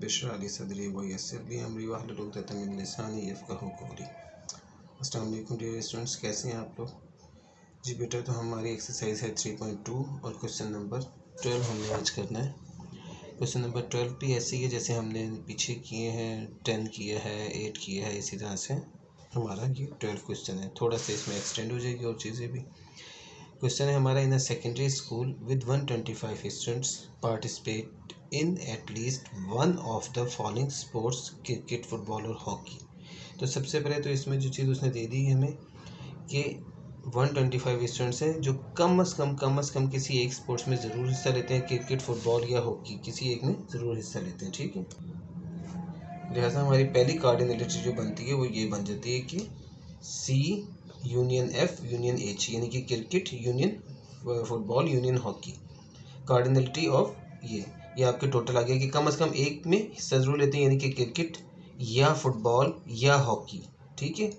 Rabbi इश्रह ली सदरी वयस्सिर ली अमरी वहलुल उक़दतम मिन लिसानी यफ़क़हू क़ौली। अस्सलाम वालेकुम डियर स्टूडेंट्स, कैसे हैं आप लोग? जी बेटा, तो हमारी एक्सरसाइज है 3.2 और क्वेश्चन नंबर 12 हमने आज करना है। क्वेश्चन नंबर 12 भी ऐसे ही है जैसे हमने पीछे किए हैं, 10 किया है, 8 किया है, इसी तरह से हमारा ये 12 क्वेश्चन है। थोड़ा सा इसमें एक्सटेंड हो जाएगी और चीज़ें भी। क्वेश्चन है हमारा, in a secondary school with 125 students participate in at least one of the following sports, cricket, football और हॉकी। तो सबसे पहले तो इसमें जो चीज़ उसने दे दी है हमें कि 125 स्टूडेंट्स हैं जो कम अज़ कम किसी एक स्पोर्ट्स में ज़रूर हिस्सा लेते हैं, क्रिकेट, फुटबॉल या हॉकी, किसी एक में ज़रूर हिस्सा लेते हैं। ठीक है, लिहाजा हमारी पहली कार्डिनलिटी जो बनती है वो ये बन जाती है कि सी यूनियन एफ यूनियन एच, यानी कि cricket union football union hockey. Cardinality of ये आपके टोटल आ गया कि कम से कम एक में हिस्सा जरूर लेते हैं, यानी कि क्रिकेट या फुटबॉल या हॉकी। ठीक है,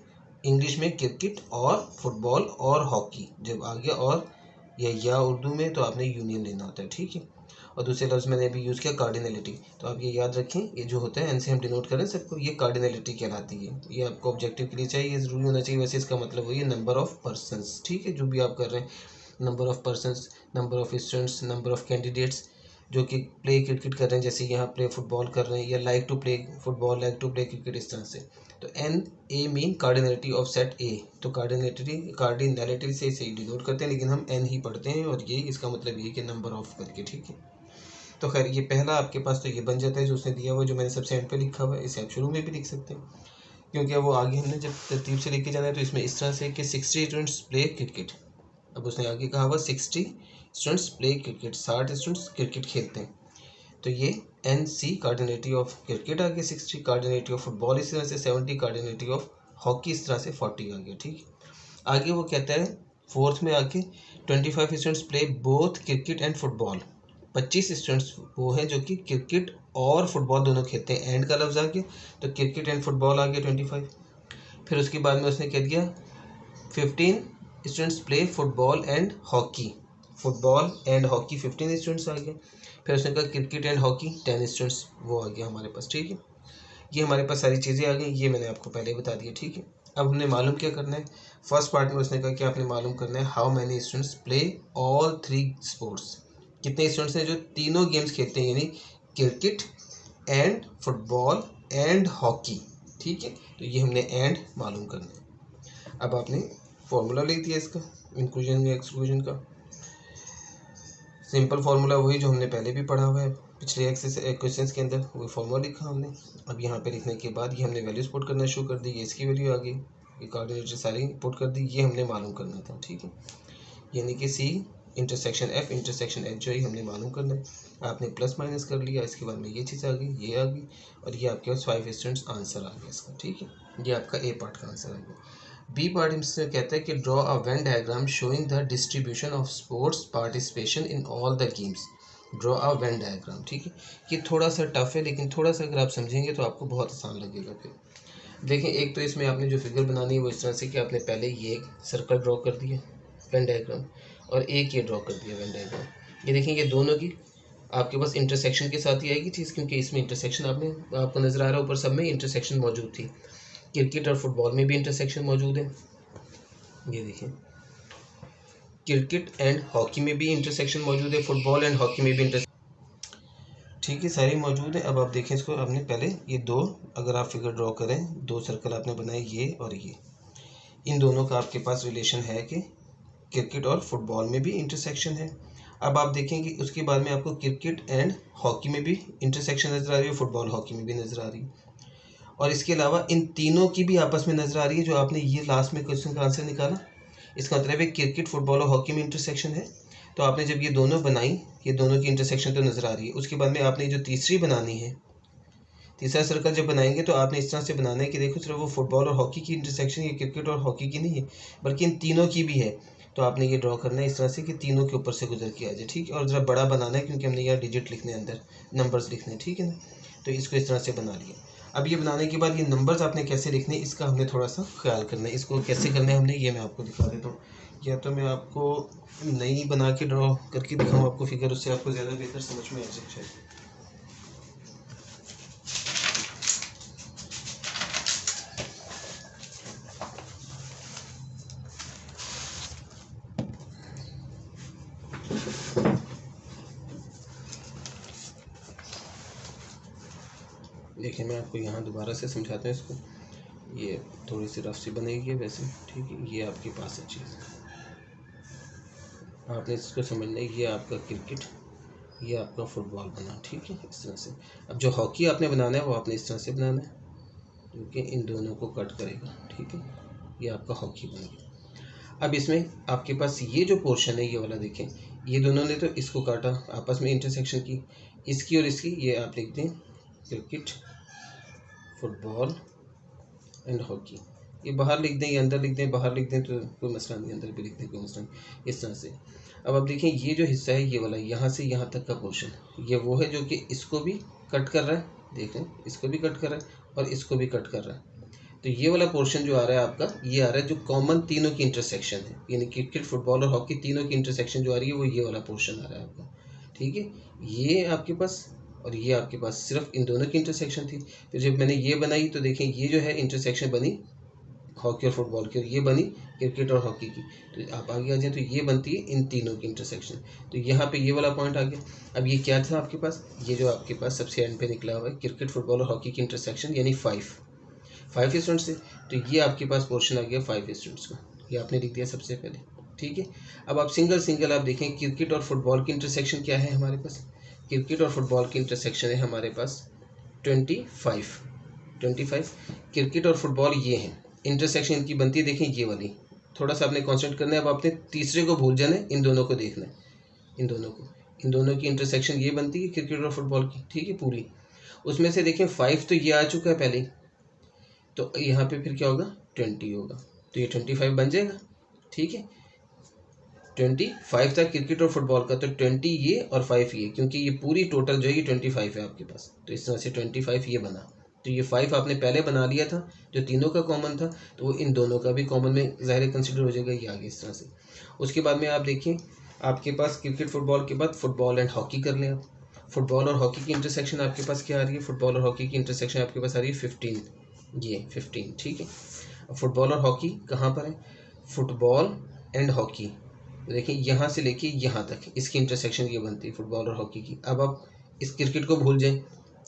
इंग्लिश में क्रिकेट और फुटबॉल और हॉकी जब आ गया, और या उर्दू में तो आपने यूनियन लेना होता है। ठीक है, और दूसरे लफ्ज़ मैंने अभी यूज़ किया कार्डिनलिटी, तो आप ये याद रखें, ये जो होता है एन से हम डिनोट करें सबको, ये कार्डिनलिटी कहलाती है। ये आपको ऑब्जेक्टिव के लिए चाहिए, ज़रूरी होना चाहिए। वैसे इसका मतलब वही है नंबर ऑफ पर्सनस। ठीक है, जो भी आप कर रहे हैं, number of persons, number of students, number of candidates जो कि प्ले क्रिकेट कर रहे हैं, जैसे यहाँ प्ले फुटबॉल कर रहे हैं, या like to play football, like to play cricket, इस तरह से। तो N A mean cardinality of set A, तो कार्डिनलिटी से इसे डिनोट करते हैं, लेकिन हम एन ही पढ़ते हैं, और ये इसका मतलब ये कि नंबर ऑफ करके। ठीक है, तो खैर ये पहला आपके पास तो ये बन जाता है जो उसने दिया हुआ, जो मैंने सबसे एंड पे लिखा हुआ है। इसे आप शुरू में भी लिख सकते हैं, क्योंकि वो आगे हमने जब तरतीब से लेके जाना है तो इसमें इस तरह से कि 60 स्टूडेंट्स प्ले क्रिकेट। अब उसने आगे कहा हुआ 60 students play cricket, 60 students cricket खेलते हैं। तो ये एन सी कार्डिनेटी ऑफ क्रिकेट आ गया, 60 कार्डिनेटी ऑफ फुटबॉल इस तरह से, 70 कार्डिनेटी ऑफ हॉकी इस तरह से, 40 आ गया। ठीक है, आगे वो कहता है फोर्थ में आके 25 students play both cricket and football. 25 students वो हैं जो कि क्रिकेट और फुटबॉल दोनों खेलते हैं। एंड का लफ्ज़ आ गया तो क्रिकेट एंड फुटबॉल आ गया 25। फिर उसके बाद में उसने कह दिया 15 students play football and hockey, football and hockey 15 students आ गए। फिर उसने कहा क्रिकेट एंड हॉकी 10 स्टूडेंट्स वो आ गया हमारे पास। ठीक है, ये हमारे पास सारी चीज़ें आ गई, ये मैंने आपको पहले बता दिया। ठीक है, अब हमने मालूम क्या करना है। फर्स्ट पार्ट में उसने कहा कि आपने मालूम करना है how many students play all 3 sports, कितने स्टूडेंट्स हैं जो तीनों गेम्स खेलते हैं, यानी cricket and football and hockey. ठीक है, तो ये हमने एंड मालूम करना है। अब आपने फॉर्मूला लिख दिया इसका, इंक्लूजन या एक्सक्लूजन का। सिंपल फार्मूला वही जो हमने पहले भी पढ़ा हुआ है पिछले क्वेश्चन के अंदर, वही फार्मूला लिखा हमने। अब यहाँ पे लिखने के बाद ये हमने वैल्यूज पुट करना शुरू कर दी, ये इसकी वैल्यू आ गई, ये कोऑर्डिनेटर सारी पुट कर दी, ये हमने मालूम करना था। ठीक है, यानी कि C intersection F intersection H जो ही हमने मालूम करना है। आपने प्लस माइनस कर लिया, इसके बाद में ये चीज़ आ गई, ये आ गई, और ये आपके पास 5 स्टूडेंट्स आंसर आ गया इसका। ठीक है, ये आपका ए पार्ट का आंसर आ गया। बी पार्ट इसमें कहता है कि draw a Venn diagram showing the distribution of sports participation in all the games. Draw a Venn diagram. ठीक है, ये थोड़ा सा टफ है, लेकिन थोड़ा सा अगर आप समझेंगे तो आपको बहुत आसान लगेगा। फिर देखें, एक तो इसमें आपने जो फिगर बनानी है वो इस तरह से कि आपने पहले ये एक सर्कल ड्रॉ कर दिया वेन डायग्राम, और एक ये ड्रॉ कर दिया वेन डायग्राम। ये देखें, ये दोनों की आपके पास इंटरसेक्शन के साथ ही आएगी चीज़, क्योंकि इसमें इंटरसेक्शन आपको नज़र आ रहा है, ऊपर सब में इंटरसेक्शन मौजूद थी। क्रिकेट और फुटबॉल में भी इंटरसेक्शन मौजूद है, ये देखिए, क्रिकेट एंड हॉकी में भी इंटरसेक्शन मौजूद है, फुटबॉल एंड हॉकी में भी ठीक है, सारी मौजूद है। अब आप देखें इसको, आपने पहले ये दो अगर आप फिगर ड्रॉ करें, दो सर्कल आपने बनाए, ये और ये, इन दोनों का आपके पास रिलेशन है कि क्रिकेट और फुटबॉल में भी इंटरसेक्शन है। अब आप देखें कि उसके बाद में आपको क्रिकेट एंड हॉकी में भी इंटरसेक्शन नज़र आ रही है, फुटबॉल हॉकी में भी नज़र आ रही है, और इसके अलावा इन तीनों की भी आपस में नज़र आ रही है। जो आपने ये लास्ट में क्वेश्चन का आंसर निकाला, इसका मतलब है क्रिकेट, फुटबॉल और हॉकी में इंटरसेक्शन है। तो आपने जब ये दोनों बनाई, ये दोनों की इंटरसेक्शन तो नज़र आ रही है। उसके बाद में आपने जो तीसरी बनानी है, तीसरा सर्कल जब बनाएंगे तो आपने इस तरह से बनाना है कि देखो सिर्फ वो फुटबॉल और हॉकी की इंटरसेक्शन, ये क्रिकेट और हॉकी की नहीं है, बल्कि इन तीनों की भी है। तो आपने ये ड्रॉ करना है इस तरह से कि तीनों के ऊपर से गुजर के आ जाए। ठीक है, और ज़रा बड़ा बनाना है, क्योंकि हमने यहाँ डिजिट लिखने, अंदर नंबर्स लिखने। ठीक है ना, तो इसको इस तरह से बना लिया। अब ये बनाने के बाद ये नंबर्स आपने कैसे लिखने, इसका हमने थोड़ा सा ख्याल करना है। इसको कैसे करना है हमने, ये मैं आपको दिखा देता हूँ, या तो मैं आपको नई बना के ड्रॉ करके दिखाऊँ आपको फिगर, उससे आपको ज़्यादा बेहतर समझ में आ जाए। देखिए मैं आपको यहाँ दोबारा से समझाता हूँ इसको। ये थोड़ी सी रफ सी बनेगी वैसे, ठीक है। ये आपके पास है चीज़, आपने इसको समझना है। ये आपका क्रिकेट, ये आपका फुटबॉल बना, ठीक है, इस तरह से। अब जो हॉकी आपने बनाना है वो आपने इस तरह से बनाना है, क्योंकि इन दोनों को कट करेगा, ठीक है। ये आपका हॉकी बन गया। अब इसमें आपके पास ये जो पोर्शन है ये वाला, देखें ये दोनों ने तो इसको काटा, आपस में इंटरसेक्शन की, इसकी और इसकी, ये आप लिख दें क्रिकेट, फुटबॉल एंड हॉकी। ये बाहर लिख दें, ये अंदर लिख दें, बाहर लिख दें तो कोई मसला नहीं, अंदर भी लिख दें कोई मसला नहीं, इस तरह से। अब आप देखें ये जो हिस्सा है ये वाला, यहाँ से यहाँ तक का पोर्शन, ये वो है जो कि इसको भी कट कर रहा है, देख रहे हैं, इसको भी कट कर रहा है और इसको भी कट कर रहा है। तो ये वाला पोर्शन जो आ रहा है आपका, ये आ रहा है जो कॉमन तीनों की इंटरसेक्शन है, यानी क्रिकेट, फुटबॉल और हॉकी तीनों की इंटरसेक्शन जो आ रही है वो ये वाला पोर्शन आ रहा है आपका, ठीक है। ये आपके पास और ये आपके पास सिर्फ इन दोनों की इंटरसेक्शन थी। फिर जब मैंने ये बनाई तो देखें ये जो है इंटरसेक्शन बनी हॉकी और फुटबॉल की, और ये बनी क्रिकेट और हॉकी की। तो आप आगे आ जाए तो ये बनती है इन तीनों की इंटरसेक्शन। तो यहाँ पे ये वाला पॉइंट आ गया। अब ये क्या था आपके पास, ये जो आपके पास सबसे एंड पे निकला हुआ है क्रिकेट, फुटबॉल और हॉकी की इंटरसेक्शन, यानी 5 स्टूडेंट्स से। तो ये आपके पास पोर्शन आ गया 5 स्टूडेंट्स का, ये आपने लिख दिया सबसे पहले, ठीक है। अब आप सिंगल सिंगल आप देखें क्रिकेट और फुटबॉल की इंटरसेक्शन क्या है हमारे पास। क्रिकेट और फुटबॉल की इंटरसेक्शन है हमारे पास 25 क्रिकेट और फुटबॉल ये हैं, इंटरसेक्शन इनकी बनती है, देखें ये वाली। थोड़ा सा आपने कॉन्सेंट्रेट करना है, अब आपने तीसरे को भूल जाना है, इन दोनों को देखना है, इन दोनों की इंटरसेक्शन ये बनती है क्रिकेट और फुटबॉल की, ठीक है, पूरी। उसमें से देखें 5 तो ये आ चुका है पहले, तो यहाँ पे फिर क्या होगा 20 होगा, तो ये 25 बन जाएगा, ठीक है। 25 था क्रिकेट और फुटबॉल का, तो 20 ये और 5 ये, क्योंकि ये पूरी टोटल जो है ये 25 है आपके पास, तो इस तरह से 25 ये बना। तो ये 5 आपने पहले बना लिया था जो तीनों का कॉमन था, तो वो इन दोनों का भी कॉमन में ज़ाहिर कंसिडर हो जाएगा, ये आगे इस तरह से। उसके बाद में आप देखिए आपके पास क्रिकेट फुटबॉल के बाद फुटबॉल एंड हॉकी कर लें आप। फुटबॉल और हॉकी की इंटरसेक्शन आपके पास क्या आ रही है, फुटबॉल और हॉकी की इंटरसेक्शन आपके पास आ रही है 15, ये 15, ठीक है। फुटबॉल और हॉकी कहाँ पर है, फुटबॉल एंड हॉकी, देखिए यहाँ से लेके यहाँ तक इसकी इंटरसेक्शन ये बनती है फुटबॉल और हॉकी की। अब आप इस क्रिकेट को भूल जाएं,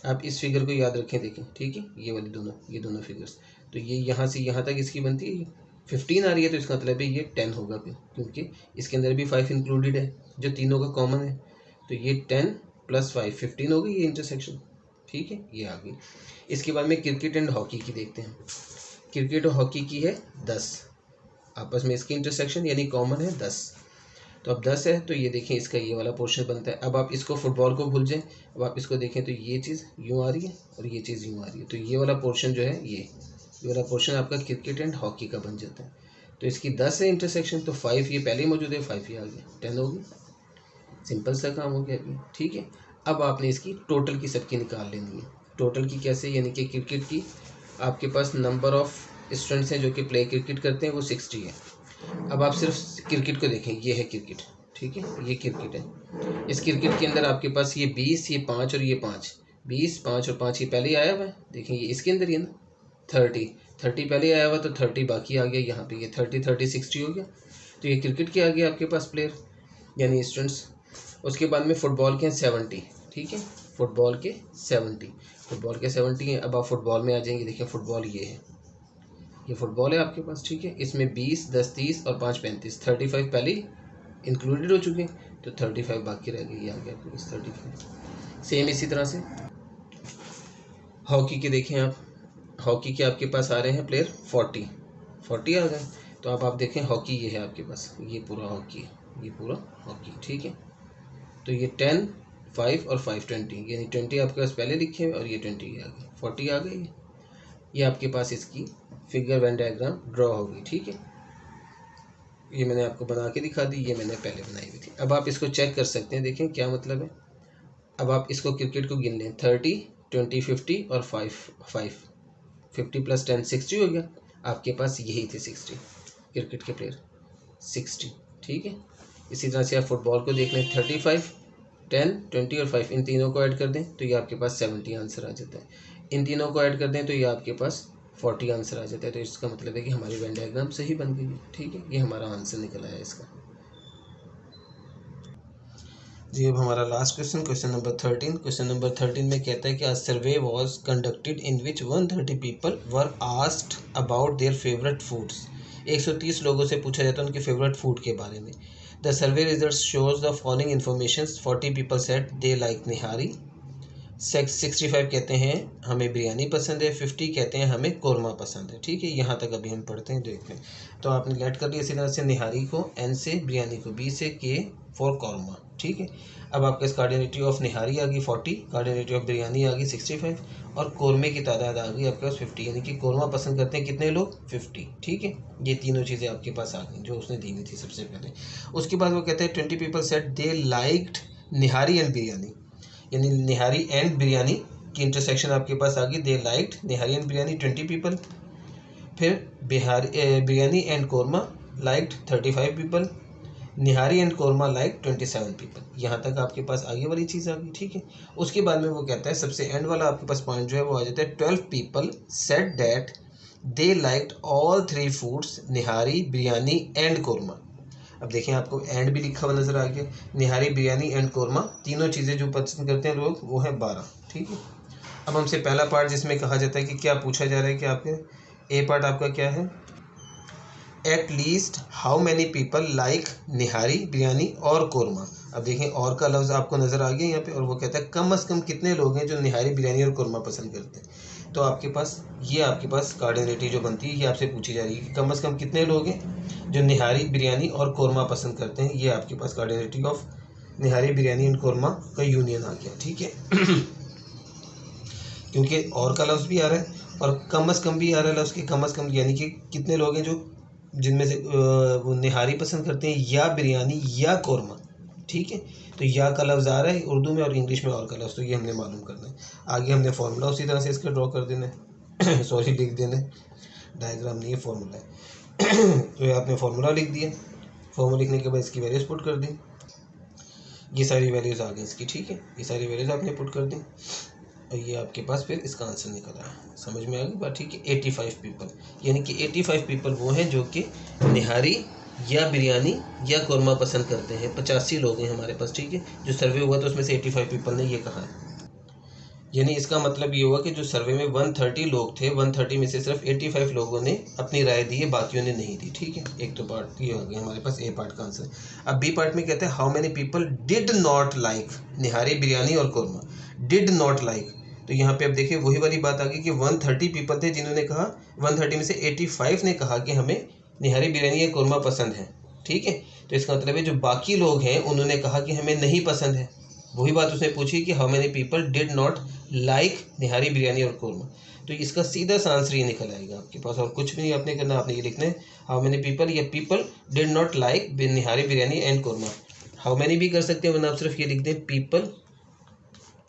आप इस फिगर को याद रखें, देखें, ठीक है, ये वाली ये दोनों फिगर्स, तो ये यहाँ से यहाँ तक इसकी बनती है 15 आ रही है, तो इसका मतलब है ये 10 होगा फिर, क्योंकि इसके अंदर भी 5 इंक्लूडेड है जो तीनों का कॉमन है। तो ये 10 + 5 15 हो गई ये इंटरसेक्शन, ठीक है, ये आ गई। इसके बाद में क्रिकेट एंड हॉकी की देखते हैं। क्रिकेट और हॉकी की है 10, आपस में इसकी इंटरसेक्शन यानी कॉमन है 10। तो अब 10 है तो ये देखें इसका ये वाला पोर्शन बनता है। अब आप इसको फुटबॉल को भूल जाएं, अब आप इसको देखें तो ये चीज़ यूँ आ रही है और ये चीज़ यूँ आ रही है, तो ये वाला पोर्शन जो है ये वाला पोर्शन आपका क्रिकेट एंड हॉकी का बन जाता है। तो इसकी 10 है इंटरसेक्शन, तो 5 ये पहले ही मौजूद है, 5 ये आ गया, 10 हो गई, सिंपल सा काम हो गया अभी, ठीक है। अब आपने इसकी टोटल की सबकी निकाल लेनी है। टोटल की कैसे, यानी कि क्रिकेट की आपके पास नंबर ऑफ स्टूडेंट्स हैं जो कि प्ले क्रिकेट करते हैं वो 60 है। अब आप सिर्फ क्रिकेट को देखें, ये है क्रिकेट, ठीक है, ये क्रिकेट है। इस क्रिकेट के अंदर आपके पास ये 20, ये 5 और ये 5, 20, 5 और 5 ये पहले ही आया हुआ है, देखें ये इसके अंदर ही है ना, 30 पहले आया हुआ, तो 30 बाकी आ गया यहाँ पे, ये 30 60 हो गया। तो ये क्रिकेट के आ गया आपके पास प्लेयर यानी स्टूडेंट्स। उसके बाद में फुटबॉल के हैं 70, ठीक है, फुटबॉल के 70 हैं। अब आप फुटबॉल में आ जाएंगे, देखिए फुटबॉल ये है, ये फुटबॉल है आपके पास, ठीक है। इसमें 20, 10, 30 और 5 35, 35 पहले इंक्लूडेड हो चुके हैं, तो 35 बाकी रह गई, ये आ गया आपके पास 35। सेम इसी तरह से हॉकी के देखें आप, हॉकी के आपके पास आ रहे हैं प्लेयर 40 आ गए। तो अब आप देखें हॉकी ये है आपके पास, ये पूरा हॉकी है, ये पूरा हॉकी, ठीक है। तो ये 10, 5 और 5 20, यानी 20 आपके पास पहले लिखे हुए और ये 20 आ गए, 40 आ गई। ये आपके पास इसकी फिगर वेन डायग्राम ड्रॉ होगी, ठीक है। ये मैंने आपको बना के दिखा दी, ये मैंने पहले बनाई हुई थी। अब आप इसको चेक कर सकते हैं, देखें क्या मतलब है। अब आप इसको क्रिकेट को गिन लें, 30, 20, 50 और 5 50 + 10 60 हो गया। आपके पास यही थे 60 क्रिकेट के प्लेयर, 60, ठीक है। इसी तरह से आप फुटबॉल को देख लें, 35, 10, 20 और 5 इन तीनों को ऐड कर दें तो ये आपके पास 70 आंसर आ जाता है। इन तीनों को ऐड कर दें तो ये आपके पास 40 आंसर आ जाता है। तो इसका मतलब है कि हमारी वेन डायग्राम सही बन गई है, ठीक है, ये हमारा आंसर निकल आया इसका। जी अब हमारा last question, question number 13। Question number 13 में कहता है कि a survey was conducted in which 130 people were asked about their favourite foods. 130 लोगों से पूछा जाता है उनके फेवरेट फूड के बारे में। The survey result shows the following information. 40 people said they like nihari. 65 कहते हैं हमें बिरयानी पसंद है। 50 कहते हैं हमें कौरमा पसंद है। ठीक है, यहाँ तक अभी हम पढ़ते हैं, देखते हैं। तो आपने गेट कर लिया इसी तरह से, निहारी को N से, बिरयानी को B से, K फॉर कौरमा। ठीक है, अब आपके कार्डिनेटिव ऑफ निहारी आ गई 40, कार्डिनेटिव ऑफ बिरयानी आ गई 65 और कौरमे की तादाद आ गई आपके पास 50, यानी कि कौरमा पसंद करते हैं कितने लोग, 50। ठीक है, ये तीनों चीज़ें आपके पास आ गई जो उसने दी हुई थी सबसे पहले। उसके बाद वो कहते हैं 20 people said they liked nihari and biryani, यानी निहारी एंड बिरयानी की इंटरसेक्शन आपके पास आ गई। They liked nihari and biryani 20 people. फिर biryani and korma liked 35 people. Nihari and korma like 27 people. यहाँ तक आपके पास आगे वाली चीज़ आ गई। ठीक है, उसके बाद में वो कहता है सबसे एंड वाला आपके पास पॉइंट जो है वो आ जाता है 12 people said that they liked all 3 foods nihari, biryani and korma. अब देखें आपको एंड भी लिखा हुआ नजर आ गया। निहारी, बिरयानी एंड कौरमा तीनों चीज़ें जो पसंद करते हैं लोग वो है 12। ठीक है, अब हमसे पहला पार्ट जिसमें कहा जाता है कि क्या पूछा जा रहा है कि आपके ए पार्ट आपका क्या है, at least how many people like nihari, biryani और कौरमा। अब देखें और का लफ्ज़ आपको नज़र आ गया यहाँ पे, और वो कहता है कम से कम कितने लोग हैं जो निहारी, बिरयानी और कौरमा पसंद करते हैं। तो आपके पास ये आपके पास कार्डिनेटिव जो बनती है ये आपसे पूछी जा रही है कि कम से कम कितने लोग हैं जो निहारी, बिरयानी और कौरमा पसंद करते हैं। ये आपके पास cardinality of nihari, biryani and korma का यूनियन आ गया। ठीक है, क्योंकि और का लफ्ज़ भी आ रहा है और कम से कम भी आ रहा है लफ्ज़ के कम से कम, यानी कि कितने लोग हैं जो जिनमें से वो निहारी पसंद करते हैं या बिरयानी या कौरमा। ठीक है, तो या का लफ्ज़ आ रहा है उर्दू में और इंग्लिश में और का लफ्ज़, तो ये हमने मालूम करना है। आगे हमने फार्मूला उसी तरह से इसका ड्रॉ कर देना है सॉरी लिख देना है, डायग्राम नहीं है फार्मूला है तो ये आपने फार्मूला लिख दिया। फार्मूला लिखने के बाद इसकी वैल्यूज़ पुट कर दी, ये सारी वैल्यूज़ आ गई इसकी। ठीक है, ये सारी वैल्यूज़ आपने पुट कर दी और ये आपके पास फिर इसका आंसर निकल आया। समझ में आ गई बात। ठीक है, 85 पीपल, यानी कि 85 पीपल वो हैं जो कि निहारी या बिरयानी या कौरमा पसंद करते हैं। 85 लोग हैं हमारे पास। ठीक है, जो सर्वे हुआ तो उसमें से 85 पीपल ने ये कहा है, यानी इसका मतलब ये हुआ कि जो सर्वे में 130 लोग थे, 130 में से सिर्फ 85 लोगों ने अपनी राय दी है, बाकियों ने नहीं दी। ठीक है, एक तो पार्ट ये हो गया हमारे पास ए पार्ट का आंसर। अब बी पार्ट में कहते हैं how many people did not like nihari, biryani और कौरमा। डिड नॉट लाइक, तो यहाँ पे अब देखिए वही वाली बात आ गई कि 130 पीपल थे जिन्होंने कहा, 130 में से 85 ने कहा कि हमें निहारी, बिरयानी या कौरमा पसंद है। ठीक है, तो इसका मतलब है जो बाकी लोग हैं उन्होंने कहा कि हमें नहीं पसंद है। वही बात उसने पूछी कि how many people did not like nihari, biryani और कौरमा। तो इसका सीधा सा आंसर ये निकल आएगा आपके पास, और कुछ भी नहीं आपने करना। आपने ये लिखना है हाउ मैनी पीपल या people did not like nihari, biryani and korma. How many भी कर सकते हैं वरना आप सिर्फ ये लिख दें पीपल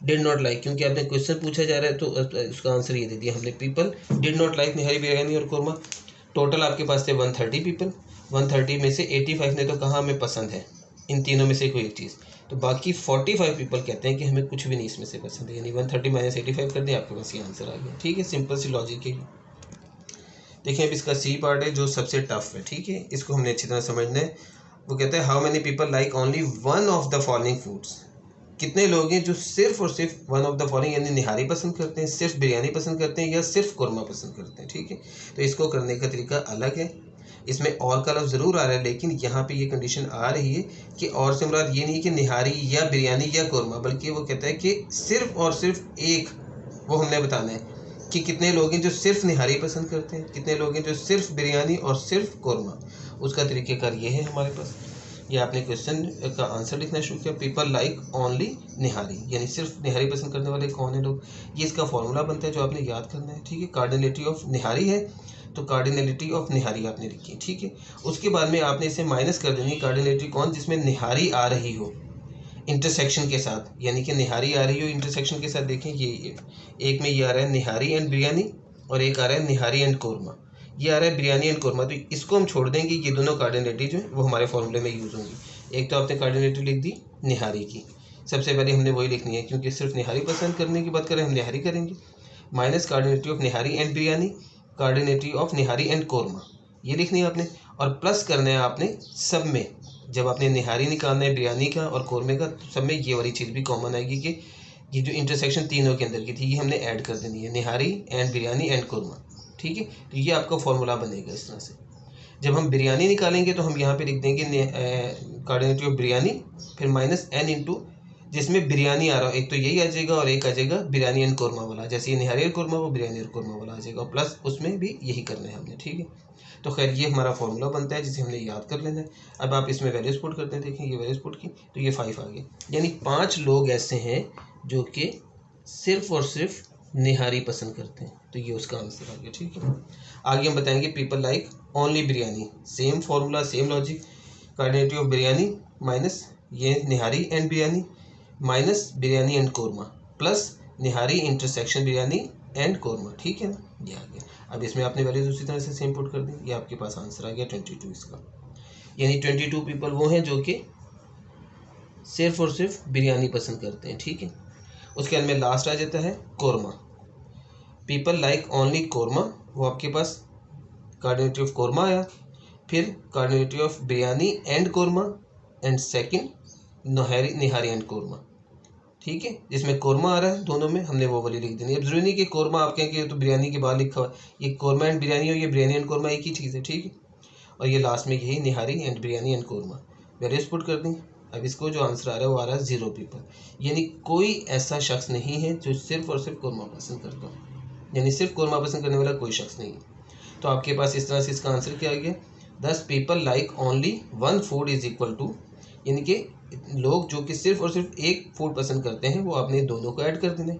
डिड नॉट लाइक, क्योंकि आपने क्वेश्चन पूछा जा रहा है तो उसका आंसर ये दे दिया हमने, people did not like nihari, biryani और कौरमा। टोटल आपके पास थे 130 पीपल, 130 में से 85 ने तो कहा हमें पसंद है इन तीनों में से कोई एक चीज़, तो बाकी 45 पीपल कहते हैं कि हमें कुछ भी नहीं इसमें से पसंद है, यानी 130 माइनस 85 कर दिया, आपके पास ये आंसर आ गया। ठीक है, सिंपल सी लॉजिक है। देखिए अब इसका सी पार्ट है जो सबसे टफ है। ठीक है, इसको हमने अच्छी तरह समझना है। वो कहते हैं how many people like only one of the following foods. कितने लोग हैं जो सिर्फ और सिर्फ वन ऑफ द फॉलोइंग, यानी निहारी पसंद करते हैं, सिर्फ बिरयानी पसंद करते हैं या सिर्फ कौरमा पसंद करते हैं। ठीक है, तो इसको करने का तरीका अलग है। इसमें और का लफ्ज़ ज़रूर आ रहा है, लेकिन यहाँ पे ये कंडीशन आ रही है कि और से मुराद ये नहीं कि निहारी या बिरयानी या कौरमा, बल्कि वो कहता है कि सिर्फ और सिर्फ एक, वो हमने बताना है कि कितने लोग हैं जो सिर्फ निहारी पसंद करते हैं, कितने लोग हैं जो सिर्फ बिरयानी और सिर्फ कौरमा। उसका तरीक़ेकार ये है हमारे पास। ये आपने क्वेश्चन का आंसर लिखना शुरू किया, पीपल लाइक ओनली निहारी, यानी सिर्फ निहारी पसंद करने वाले कौन है लोग। ये इसका फॉर्मूला बनता है जो आपने याद करना है। ठीक है, कार्डिनलिटी ऑफ निहारी है तो कार्डिनलिटी ऑफ निहारी आपने लिखी है। ठीक है, उसके बाद में आपने इसे माइनस कर देनी, कार्डिनलिटी कौन जिसमें निहारी आ रही हो इंटरसेक्शन के साथ, यानी कि निहारी आ रही हो इंटरसेक्शन के साथ। देखें ये एक में ये आ रहा है निहारी एंड बिरयानी और एक आ रहा है निहारी एंड कौरमा, ये आ रहा है बिरयानी एंड कौरमा। तो इसको हम छोड़ देंगे, ये दोनों कार्डिनेटिव जो है वो हमारे फॉर्मूले में यूज़ होंगी। एक तो आपने कार्डिनेटिव लिख दी निहारी की, सबसे पहले हमने वही लिखनी है क्योंकि सिर्फ निहारी पसंद करने की बात करें हम निहारी करेंगे, minus cardinality of nihari and biryani, cardinality of nihari and korma, ये लिखनी है आपने, और प्लस करना है आपने सब में जब आपने निहारी निकालना है बिरयानी का और कौरमे का, तो सब में ये वाली चीज़ भी कॉमन आएगी कि ये जो इंटरसेक्शन तीनों के अंदर की थी ये हमने ऐड कर देनी है, निहारी एंड बिरयानी एंड कौरमा। ठीक है, तो ये आपका फॉर्मूला बनेगा इस तरह से। जब हम बिरयानी निकालेंगे तो हम यहाँ पे लिख देंगे कोऑर्डिनेट ऑफ बिरयानी, फिर माइनस n इंटू जिसमें बिरयानी आ रहा है, एक तो यही आ जाएगा और एक आ जाएगा बिरयानी एंड कौरमा वाला, जैसे ये निहारी और कौरमा वो बिरयानी और कौरमा वाला आ जाएगा, और प्लस उसमें भी यही करना है हमने। ठीक है, तो खैर ये हमारा फॉर्मूला बनता है जिसे हमने याद कर लेना है। अब आप इसमें वैल्यूज पुट करते हैं, देखें ये वैल्यूज पुट की तो ये 5 आ गया, यानी 5 लोग ऐसे हैं जो कि सिर्फ और सिर्फ निहारी पसंद करते हैं, तो ये उसका आंसर आ गया। ठीक है, आगे हम बताएंगे people like only biryani, same formula same logic, coordinate of biryani minus ये nihari and biryani minus biryani and korma plus nihari intersection biryani and korma. ठीक है ना, ये आ गया। अब इसमें आपने वैल्यूज उसी तरह से सेम पुट कर दी, ये आपके पास आंसर आ गया 22 इसका, यानी 22 पीपल वो हैं जो कि सिर्फ और सिर्फ बिरयानी पसंद करते हैं। ठीक है, उसके अंदर में लास्ट आ जाता है korma, people like only korma, वो आपके पास कोऑर्डिनेट ऑफ कौरमा आया, फिर coordinate of biryani and korma and second nihari and korma. ठीक है, जिसमें कौरमा आ रहा है दोनों में हमने वो वाली लिख देनी। अब जरूरी नहीं कि कौरमा आप कहें कि तो बिरयानी के बाद लिखा हुआ है, ये कौरमा एंड बिरयानी हो, ये बिरयानी एंड कौरमा एक ही चीज़ है। ठीक है, और ये लास्ट में यही nihari and biryani and korma values put कर दी। अब इसको जो आंसर आ रहा है वो आ रहा है 0 पीपल, यानी कोई ऐसा शख्स नहीं है जो सिर्फ और सिर्फ कौरमा पसंद करता हो, यानी सिर्फ कौरमा पसंद करने वाला कोई शख्स नहीं है। तो आपके पास इस तरह से इसका आंसर क्या आ गया, 10 people like only one food is equal to, यानी कि लोग जो कि सिर्फ और सिर्फ एक फूड पसंद करते हैं वो आपने दोनों को ऐड कर देना है,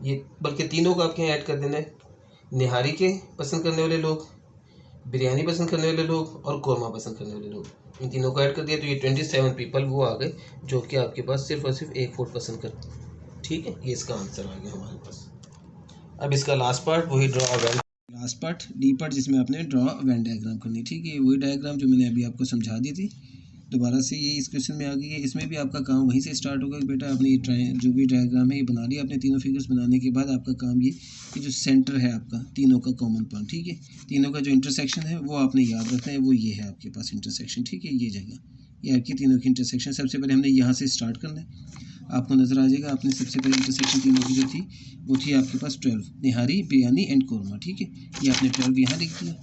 ये बल्कि तीनों को आपके यहाँ ऐड कर देना है, निहारी के पसंद करने वाले लोग, बिरयानी पसंद करने वाले लोग और कौरमा पसंद करने वाले लोग, इन तीनों को ऐड कर दिया तो ये 27 पीपल वो आ गए जो कि आपके पास सिर्फ और सिर्फ एक फूड पसंद करते हैं। ठीक है, ये इसका आंसर आ गया हमारे पास। अब इसका लास्ट पार्ट वही draw when, last part D part जिसमें आपने ड्रॉ वेन डायग्राम करनी। ठीक है, वही डायग्राम जो मैंने अभी आपको समझा दी थी, दोबारा से ये इस क्वेश्चन में आ गई है। इसमें भी आपका काम वहीं से स्टार्ट होगा कि बेटा आपने ये जो भी डायग्राम है ये बना लिया, आपने तीनों फिगर्स बनाने के बाद आपका काम ये कि जो सेंटर है आपका तीनों का कॉमन पॉइंट, ठीक है, तीनों का जो इंटरसेक्शन है वो आपने याद रखना है, वो ये है आपके पास इंटरसेक्शन। ठीक है, ये जगह ये आपकी तीनों की इंटरसेक्शन, सबसे पहले हमने यहाँ से स्टार्ट करना है, आपको नज़र आ जाएगा। आपने सबसे पहले इंटरसेक्शन तीनों की जो थी वो थी आपके पास 12, निहारी बिरयानी एंड कौरमा। ठीक है, ये आपने 12 यहाँ लिख दिया,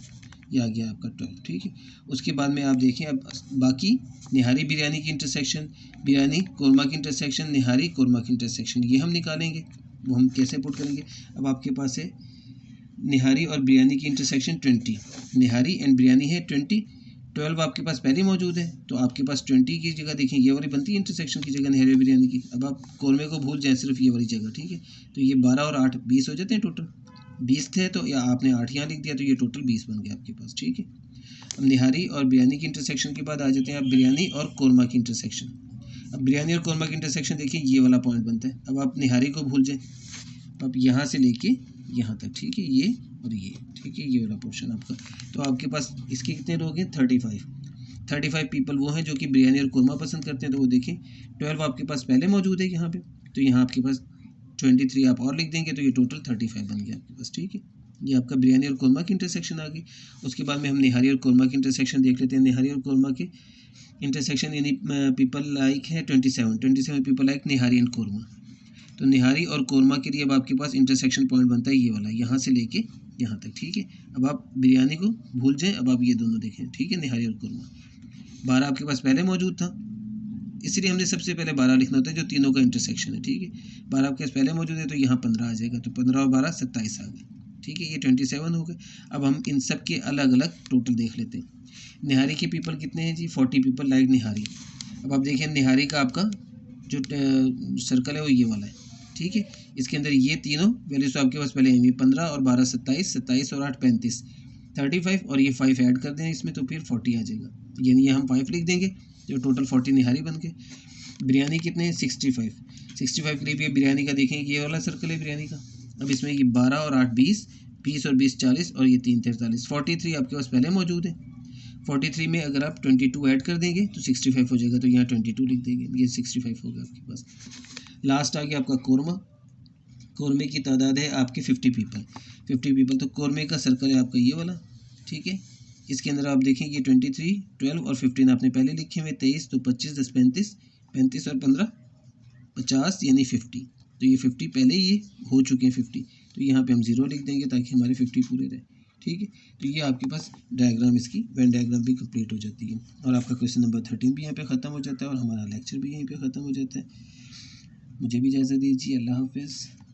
ये आ गया आपका 12। ठीक है, उसके बाद में आप देखें अब बाकी निहारी बिरयानी की इंटरसेक्शन, बिरयानी कौरमा की इंटरसेक्शन, निहारी कौरमा की इंटरसेक्शन, ये हम निकालेंगे। वो हम कैसे पुट करेंगे, अब आपके पास है निहारी और बिरयानी की इंटरसेक्शन 20, निहारी एंड बिरयानी है 20, 12 आपके पास पहले मौजूद है, तो आपके पास 20 की जगह देखें ये वाली बनती है इंटरसेक्शन की जगह निहारी बिरयानी की। अब आप कौरमे को भूल जाएँ, सिर्फ ये वाली जगह। ठीक है, तो ये 12 और 8 20 हो जाते हैं, टोटल 20 थे, तो या आपने 8 यहाँ लिख दिया तो ये टोटल 20 बन गया आपके पास। ठीक है, अब निहारी और बिरयानी की इंटरसेक्शन के बाद आ जाते हैं आप बिरयानी और कौरमा की इंटरसेक्शन। अब बिरयानी और कौरमा की इंटरसेक्शन देखिए ये वाला पॉइंट बनता है। अब आप निहारी को भूल जाएं, अब यहाँ से लेके यहाँ तक, ठीक है, ये और ये, ठीक है, ये वाला पोर्शन आपका। तो आपके पास इसके कितने लोग हैं, 35 पीपल वो हैं जो कि बिरयानी और कौरमा पसंद करते हैं। तो वो देखें 12 आपके पास पहले मौजूद है यहाँ पे, तो यहाँ आपके पास 23 आप और लिख देंगे तो ये टोटल 35 बन गया आपके पास। ठीक है, ये आपका बिरयानी और कौरमा की इंटरसेक्शन आ गई। उसके बाद में हम निहारी और कौरमा की इंटरसेक्शन देख लेते हैं। निहारी और कौरमा के इंटरसेक्शन यानी पीपल लाइक है 27 people like nihari and korma. तो निहारी और कौरमा के लिए अब आपके पास इंटरसेक्शन पॉइंट बनता है ये वाला, यहाँ से लेके यहाँ तक। ठीक है, अब आप बिरयानी को भूल जाएं, अब आप ये दोनों देखें। ठीक है, निहारी और कौरमा 12 आपके पास पहले मौजूद था, इसलिए हमने सबसे पहले 12 लिखना होता है जो तीनों का इंटरसेक्शन है। ठीक है, 12 आपके पास पहले मौजूद है तो यहाँ 15 आ जाएगा, तो 15 और 12 27 आ गए। ठीक है, ये 27 हो गए। अब हम इन सब के अलग अलग टोटल देख लेते हैं। निहारी के पीपल कितने हैं जी, 40 पीपल लाइक निहारी। अब आप देखिए निहारी का आपका जो सर्कल है वो ये वाला है। ठीक है, इसके अंदर ये तीनों वैल्यूज तो आपके पास पहले हैं, 15 और 12 27 और 8 35 35 और ये 5 ऐड कर दें इसमें, तो फिर 40 आ जाएगा, यानी ये हम 5 लिख देंगे, जो टोटल 40 निहारी बन के। बिरयानी कितने हैं, 65 के लिए भी बिरयानी का देखें ये वाला सर्कल है बिरयानी का। अब इसमें ये 12 और 8 20 और 20 40 और ये 3 43 43 आपके पास पहले मौजूद है। 43 में अगर आप 22 ऐड कर देंगे तो 65 हो जाएगा, तो यहाँ 22 लिख देंगे, ये 65 हो गया आपके पास। लास्ट आ गया आपका कौरमा। कौरमे की तादाद है आपके 50 पीपल। तो कौरमे का सर्कल है आपका ये वाला। ठीक है, इसके अंदर आप देखें ये 23, 12 और 15 आपने पहले लिखे हुए, 23 तो 25 10 35, 35 और 15 50 यानी 50। तो ये 50 पहले ये हो चुके हैं 50, तो यहाँ पे हम 0 लिख देंगे ताकि हमारे 50 पूरे रहे। ठीक है, तो ये आपके पास डायग्राम, इसकी वेन डायग्राम भी कंप्लीट हो जाती है और आपका क्वेश्चन नंबर 13 भी यहाँ पे ख़त्म हो जाता है और हमारा लेक्चर भी यहीं पे ख़त्म हो जाता है। मुझे भी इजाज़त दीजिए। अल्लाह हाफ़िज़।